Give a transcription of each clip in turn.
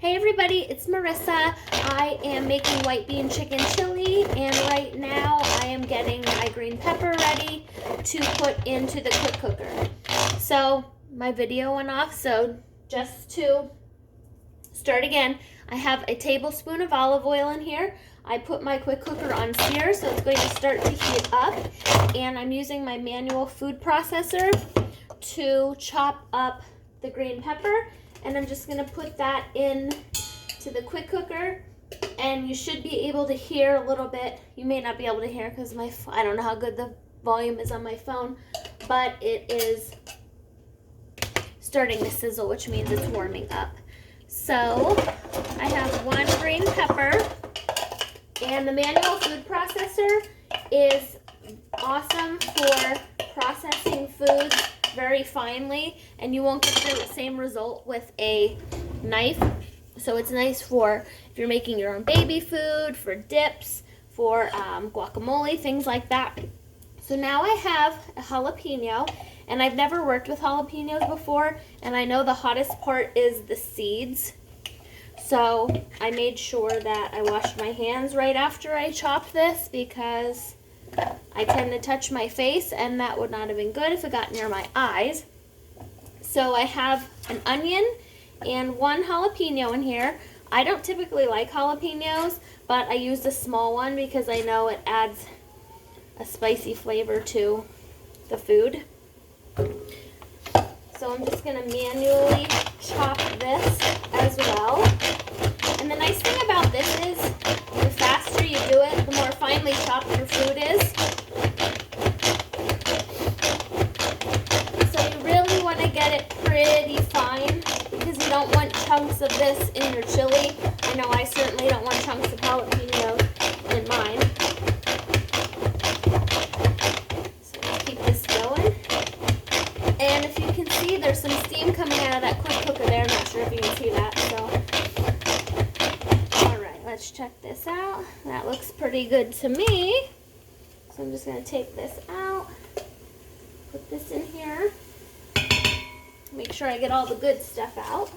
Hey everybody, it's Marissa. I am making white bean chicken chili, and right now I am getting my green pepper ready to put into the quick cooker. So my video went off, so just to start again, I have a tablespoon of olive oil in here. I put my quick cooker on sear, so it's going to start to heat up, and I'm using my manual food processor to chop up the green pepper. And I'm just gonna put that in to the quick cooker, and you should be able to hear a little bit. You may not be able to hear because I don't know how good the volume is on my phone, but it is starting to sizzle, which means it's warming up. So I have one green pepper, and the manual food processor is awesome for processing foods very finely, and you won't get the same result with a knife. So it's nice for if you're making your own baby food, for dips, for guacamole, things like that. So now I have a jalapeno, and I've never worked with jalapenos before, and I know the hottest part is the seeds. So I made sure that I washed my hands right after I chopped this, because I tend to touch my face, and that would not have been good if it got near my eyes. So I have an onion and one jalapeno in here. I don't typically like jalapenos, but I used a small one because I know it adds a spicy flavor to the food. So I'm just going to manually chop this as well. And the nice thing about this is the faster you do it, the more finely chopped your food is. So you really want to get it pretty fine, because you don't want chunks of this in your chili. I know I certainly don't want chunks of jalapeno in mine. So let's keep this going. And if you can see, there's some steam coming out of that quick cooker there. I'm not sure if you can see that. Let's check this out. That looks pretty good to me. So I'm just going to take this out, put this in here, make sure I get all the good stuff out.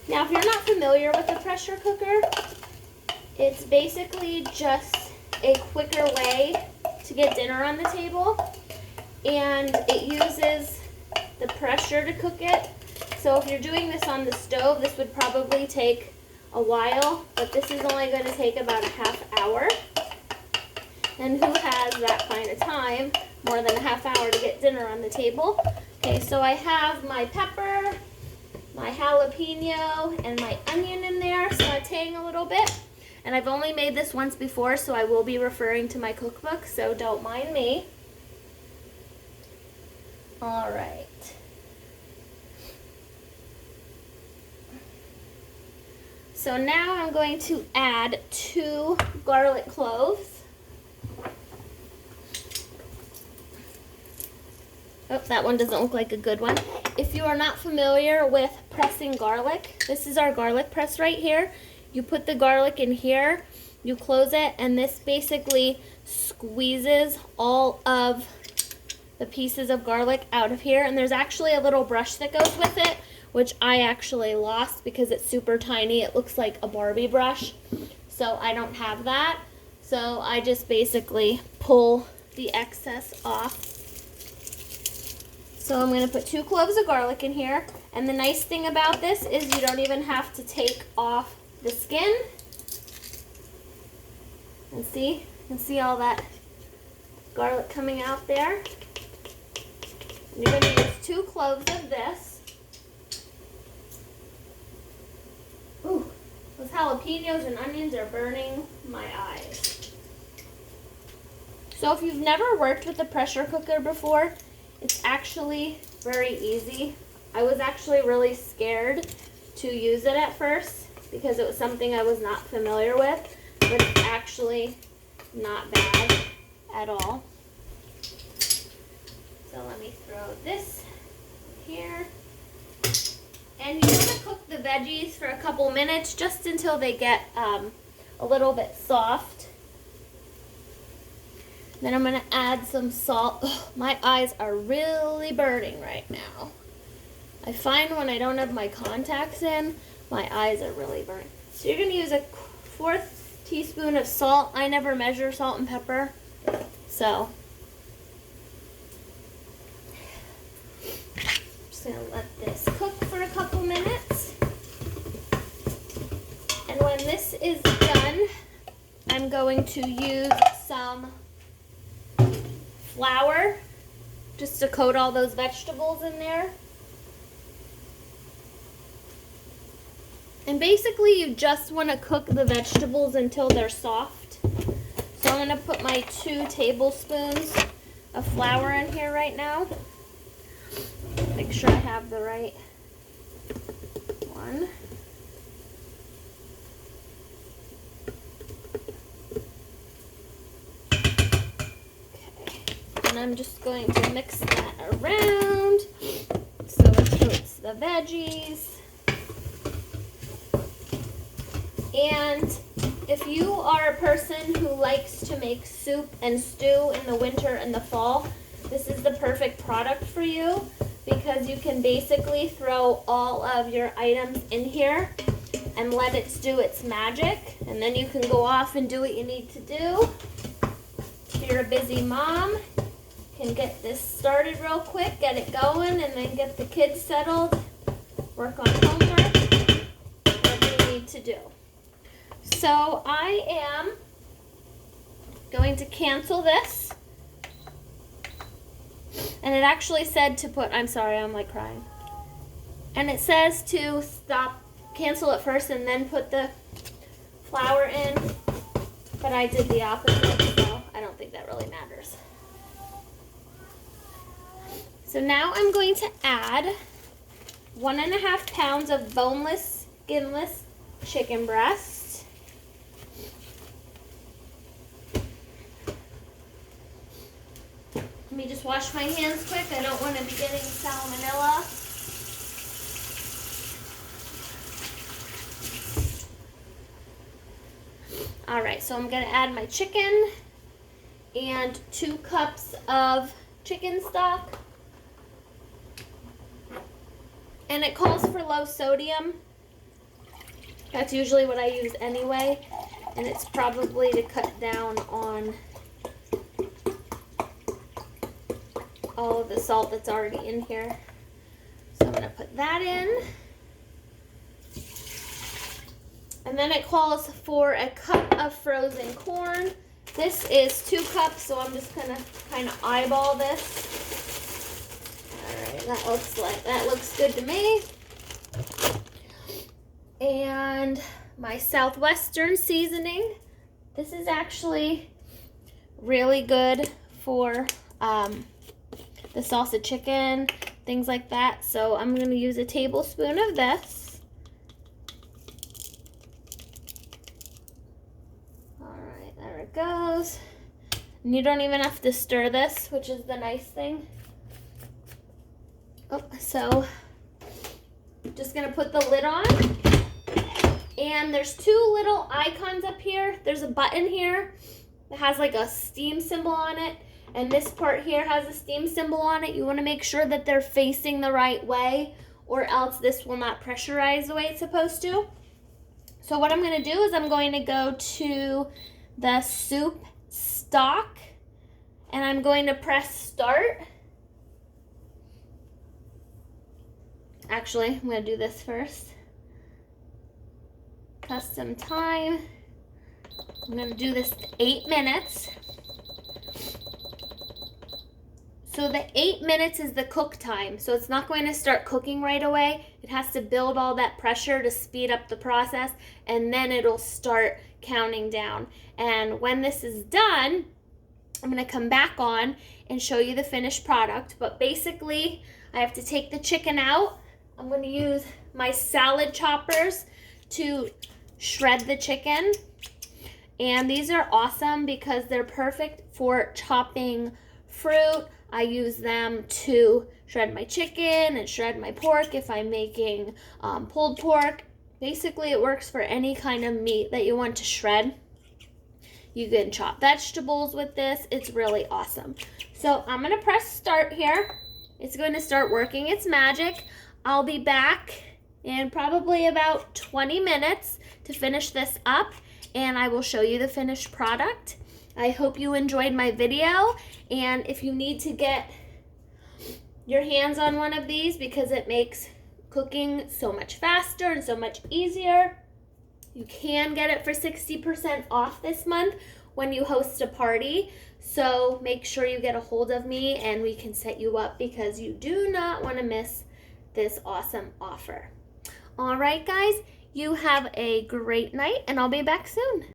Now, if you're not familiar with a pressure cooker, it's basically just a quicker way to get dinner on the table, and it uses the pressure to cook it. So if you're doing this on the stove, this would probably take a while, but this is only going to take about a half hour. And who has that kind of time, more than a half hour, to get dinner on the table? Okay, so I have my pepper, my jalapeno, and my onion in there, sauteing a little bit. And I've only made this once before, so I will be referring to my cookbook, so don't mind me. All right. So now I'm going to add 2 garlic cloves. Oh, that one doesn't look like a good one. If you are not familiar with pressing garlic, this is our garlic press right here. You put the garlic in here, you close it, and this basically squeezes all of the pieces of garlic out of here. And there's actually a little brush that goes with it, which I actually lost because it's super tiny. It looks like a Barbie brush, so I don't have that. So I just basically pull the excess off. So I'm going to put 2 cloves of garlic in here, and the nice thing about this is you don't even have to take off the skin. And see, you can see all that garlic coming out there. You're going to use 2 cloves of this. Ooh, those jalapenos and onions are burning my eyes. So if you've never worked with a pressure cooker before, it's actually very easy. I was actually really scared to use it at first because it was something I was not familiar with, but it's actually not bad at all. So let me throw this here. And you want to cook the veggies for a couple minutes, just until they get a little bit soft. Then I'm going to add some salt. Ugh, my eyes are really burning right now. I find when I don't have my contacts in, my eyes are really burnt. So you're gonna use a 1/4 teaspoon of salt. I never measure salt and pepper, so I'm just gonna let this cook for a couple minutes. And when this is done, I'm going to use some flour just to coat all those vegetables in there. And basically you just want to cook the vegetables until they're soft. So I'm going to put my 2 tablespoons of flour in here right now. Make sure I have the right one. Okay. And I'm just going to mix that around so it coats the veggies. And if you are a person who likes to make soup and stew in the winter and the fall, this is the perfect product for you because you can basically throw all of your items in here and let it do its magic. And then you can go off and do what you need to do. If you're a busy mom, you can get this started real quick, get it going, and then get the kids settled, work on homework, whatever you need to do. So I am going to cancel this. And it actually said to put, I'm sorry, I'm like crying. And it says to stop, cancel it first and then put the flour in. But I did the opposite, so I don't think that really matters. So now I'm going to add 1.5 pounds of boneless, skinless chicken breast. Let me just wash my hands quick. I don't want to be getting salmonella. All right, so I'm going to add my chicken and 2 cups of chicken stock. And it calls for low sodium. That's usually what I use anyway. And it's probably to cut down on all of the salt that's already in here. So I'm going to put that in. And then it calls for a cup of frozen corn. This is 2 cups, so I'm just going to kind of eyeball this. All right, that looks good to me. And my Southwestern seasoning. This is actually really good for the salsa chicken, things like that. So I'm going to use a tablespoon of this. All right, there it goes. And you don't even have to stir this, which is the nice thing. Oh, so just going to put the lid on. And there's 2 little icons up here. There's a button here that has like a steam symbol on it. And this part here has a steam symbol on it. You want to make sure that they're facing the right way or else this will not pressurize the way it's supposed to. So what I'm going to do is I'm going to go to the soup stock and I'm going to press start. Actually, I'm going to do this first. Custom time. I'm going to do this 8 minutes. So the 8 minutes is the cook time. So it's not going to start cooking right away. It has to build all that pressure to speed up the process, and then it'll start counting down. And when this is done, I'm going to come back on and show you the finished product. But basically, I have to take the chicken out. I'm going to use my salad choppers to shred the chicken. And these are awesome because they're perfect for chopping fruit. I use them to shred my chicken and shred my pork if I'm making pulled pork. Basically, it works for any kind of meat that you want to shred. You can chop vegetables with this. It's really awesome. So I'm going to press start here. It's going to start working its magic. I'll be back in probably about 20 minutes to finish this up, and I will show you the finished product. I hope you enjoyed my video, and if you need to get your hands on one of these because it makes cooking so much faster and so much easier, you can get it for 60% off this month when you host a party. So make sure you get a hold of me and we can set you up because you do not want to miss this awesome offer. All right, guys, you have a great night and I'll be back soon.